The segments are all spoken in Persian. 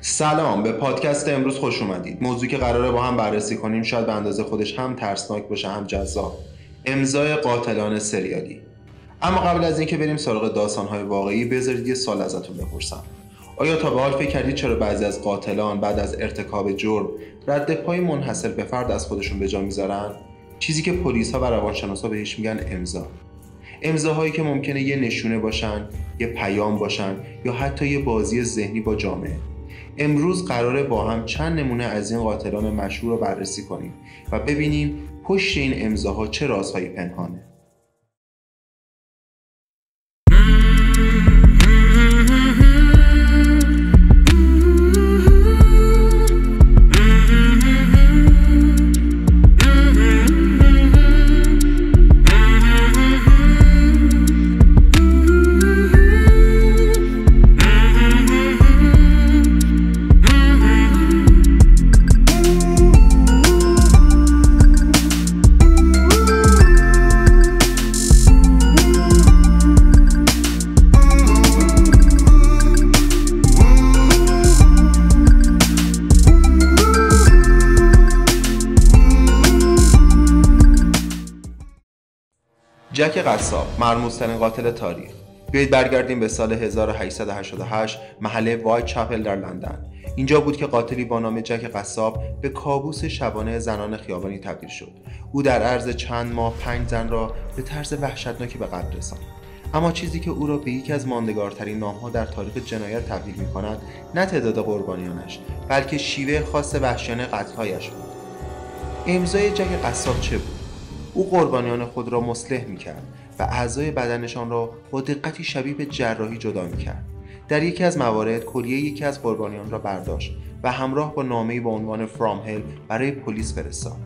سلام، به پادکست امروز خوش اومدید. موضوعی که قراره با هم بررسی کنیم شاید به اندازه خودش هم ترسناک باشه هم جذاب. امضای قاتلان سریالی. اما قبل از اینکه بریم سراغ داستان‌های واقعی، بذارید یه سوال ازتون بپرسم. آیا تا به حال فکر کردید چرا بعضی از قاتلان بعد از ارتکاب جرم رد پای منحصر به فرد از خودشون به جا میذارن؟ چیزی که پلیس‌ها و روانشناسا بهش میگن امضا. امضاهایی که ممکنه یه نشونه باشن، یه پیام باشن یا حتی یه بازی ذهنی با جامعه. امروز قراره با هم چند نمونه از این قاتلان مشهور رو بررسی کنیم و ببینیم پشت این امضاها چه رازهایی پنهانه. جک قصاب، مرموزترین قاتل تاریخ. بیایید برگردیم به سال 1888 محله وایت چپل در لندن. اینجا بود که قاتلی با نام جک قصاب به کابوس شبانه زنان خیابانی تبدیل شد. او در عرض چند ماه 5 زن را به طرز وحشتناکی به قتل رساند. اما چیزی که او را به یکی از ماندگارترین نام‌ها در تاریخ جنایت تبدیل می‌کند، نه تعداد قربانیانش، بلکه شیوه خاص وحشیانه قتل‌هایش بود. امضای جک قصاب چه بود؟ او قربانیان خود را مصلح می‌کرد و اعضای بدنشان را با دقتی شبیه به جراحی جدا می‌کرد. در یکی از موارد کلیه یکی از قربانیان را برداشت و همراه با نامه‌ای با عنوان فرام هل برای پلیس فرستاد.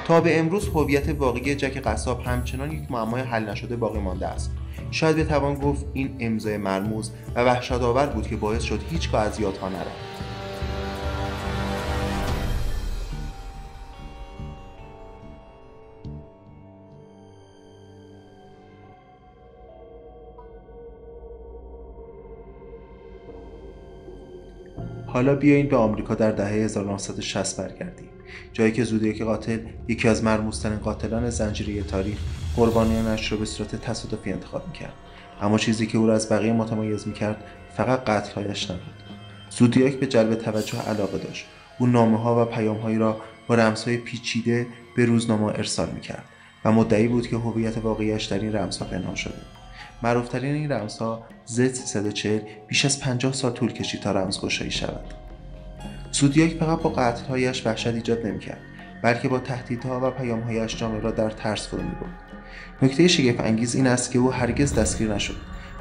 تا به امروز هویت واقعی جک قصاب همچنان یک معمای حل نشده باقی مانده است. شاید بتوان گفت این امضای مرموز و وحشت‌آور بود که باعث شد هیچگاه از یادها نرود. حالا بیاییم به آمریکا در دهه 1960 برگردیم، جایی که زودیاک قاتل، یکی از مرموزترین قاتلان زنجیره تاریخ، قربانیانش را به صورت تصادفی انتخاب می‌کرد. اما چیزی که او را از بقیه متمایز می‌کرد فقط قتل‌هایش نبود. زودیاک به جلب توجه علاقه داشت. او نامه‌ها و پیام‌هایی را با رمزهای پیچیده به روزنامه ارسال می‌کرد و مدعی بود که هویت واقعیش در این رمزها پنهان شده. معروفترین این رمزها Z340 بیش از 50 سال طول کشید تا رمزگشایی شود. زودیاک فقط با قتل‌هایش وحشت ایجاد نمی‌کرد، بلکه با تهدیدها و پیام‌هایش جامعه را در ترس فرو می‌برد. نکته شگفت‌انگیز این است که او هرگز دستگیر نشد.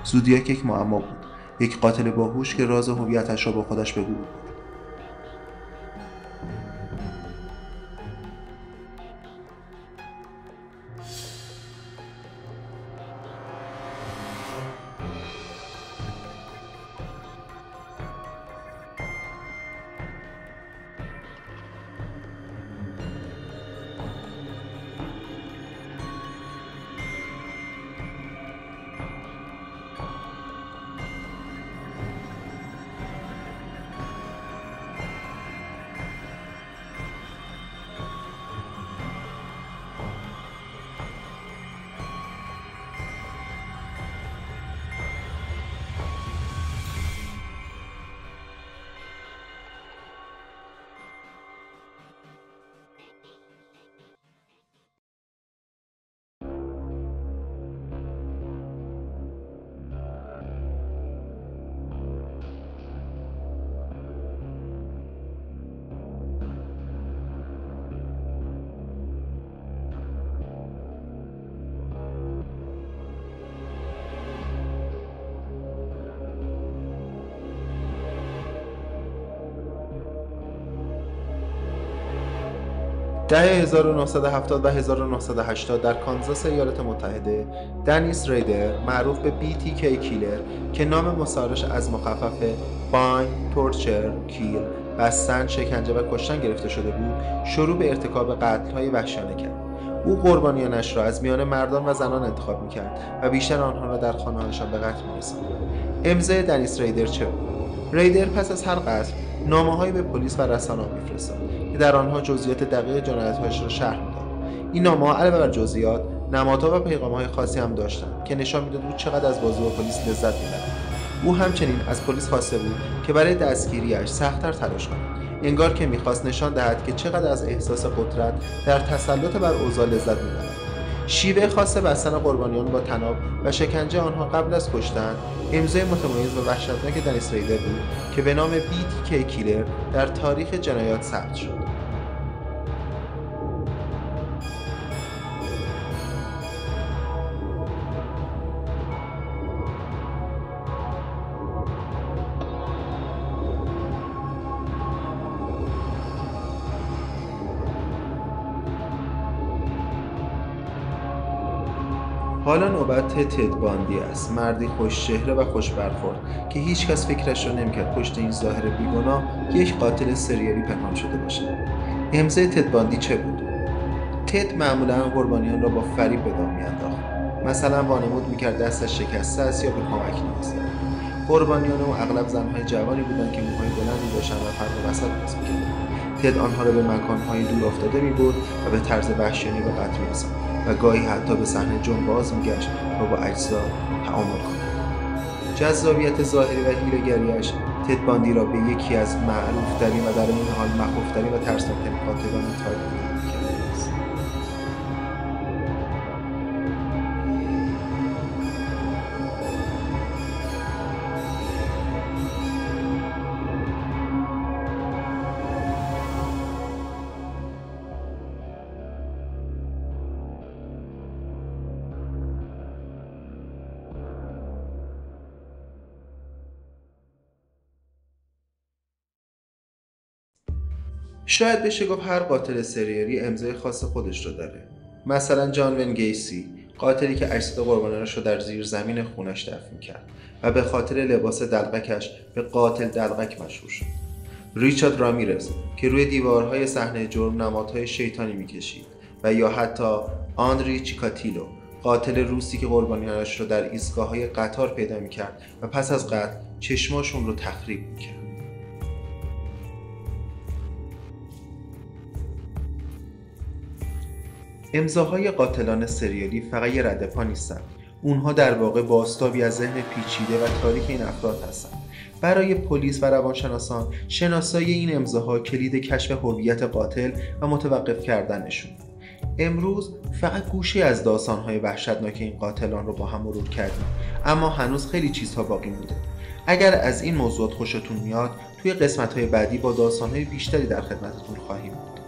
زودیاک یک معما بود، یک قاتل باهوش که راز هویتش را با خودش به گور برد. دهه 1970 و 1980 در کانزاس ایالات متحده، دنیس ریدر، معروف به BTK کیلر که نام مستعارش از مخفف بایند، تورچر، کیل، بستن، شکنجه و کشتن گرفته شده بود، شروع به ارتکاب قتل‌های وحشیانه کرد. او قربانیانش را از میان مردان و زنان انتخاب می‌کرد و بیشتر آنها را در خانه‌هایشان به قتل می‌رساند. امضای دنیس ریدر چه بود؟ ریدر پس از هر قتل نامه‌هایی به پلیس و رسانه‌ها می‌فرستاد که در آنها جزئیات دقیق جنایت‌هایش را شرح می‌داد. این نامه‌ها علاوه بر جزئیات، نمادها و پیغام‌های خاصی هم داشتند که نشان می‌داد او چقدر از بازی با پلیس لذت می‌برد. او همچنین از پلیس خواسته بود که برای دستگیری‌اش سخت‌تر تلاش کند، انگار که می‌خواست نشان دهد که چقدر از احساس قدرت در تسلط بر اوضاع لذت می‌برد. شیوه خاص بستن قربانیان با طناب و شکنجه آنها قبل از کشتن امضای متمایز و وحشتناک دنیس ریدر بود که به نام BTK کیلر در تاریخ جنایات ثبت شد. حالا نوبت تد باندی است، مردی خوش چهره و خوش برخورد که هیچ کس فکرش را نمی‌کرد پشت این ظاهر بیگناه یک قاتل سریالی پنهان شده باشد. امضای تد باندی چه بود؟ تد معمولاً قربانیان را با فریب به دام می‌انداخت. مثلا وانمود می‌کرد دستش شکسته است یا به کمک نیاز دارد. قربانیان او اغلب زن‌های جوانی بودند که موهای بلندی داشتند و فرق وسط باز می‌کردند. تد آنها را به مکان‌های دور افتاده می‌برد و به طرز وحشیانه به قتل می‌رساند و گاهی حتی به صحنه جنباز می‌گشت تا با اجزا تعامل کند. جذابیت ظاهری و حیله‌گری‌اش تد باندی را به یکی از معروف‌ترین و در این حال مخوف‌ترین و ترسناک‌ترین قاتلان تاریخ تبدیل کرده است. شاید بشه گفت هر قاتل سریالی امضای خاص خودش رو داره. مثلا جان ون گیسی، قاتلی که اجساد قربانیانش رو در زیر زمین خونش دفن کرد و به خاطر لباس دلقکش به قاتل دلقک مشهور شد. ریچارد رامیرز که روی دیوارهای صحنه جرم نمادهای شیطانی میکشید و یا حتی آندری چیکاتیلو، قاتل روسی که قربانیانش رو در ایستگاه‌های قطار پیدا میکرد و پس از قتل چشماشون رو تخریب میکرد. امضاهای قاتلان سریالی فقط یه رد پا نیستن. اونها در واقع بازتابی از ذهن پیچیده و تاریک این افراد هستند. برای پلیس و روانشناسان شناسایی این امضاها کلید کشف هویت قاتل و متوقف کردنشون. امروز فقط گوشی از داستان‌های وحشتناک این قاتلان رو با هم مرور کردیم، اما هنوز خیلی چیزها باقی مونده. اگر از این موضوعات خوشتون میاد، توی قسمت‌های بعدی با داستان‌های بیشتری در خدمتتون خواهیم بود.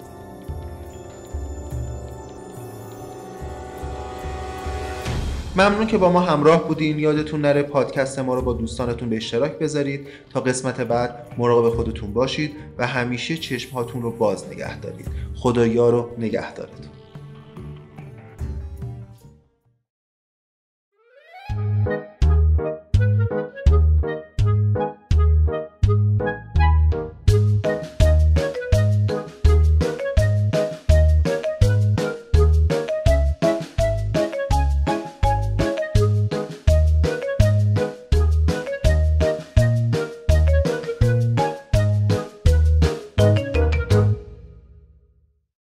ممنون که با ما همراه بودین. یادتون نره پادکست ما رو با دوستانتون به اشتراک بذارید. تا قسمت بعد مراقب خودتون باشید و همیشه چشم‌هاتون رو باز نگه دارید. خدا یار و نگهدارتون.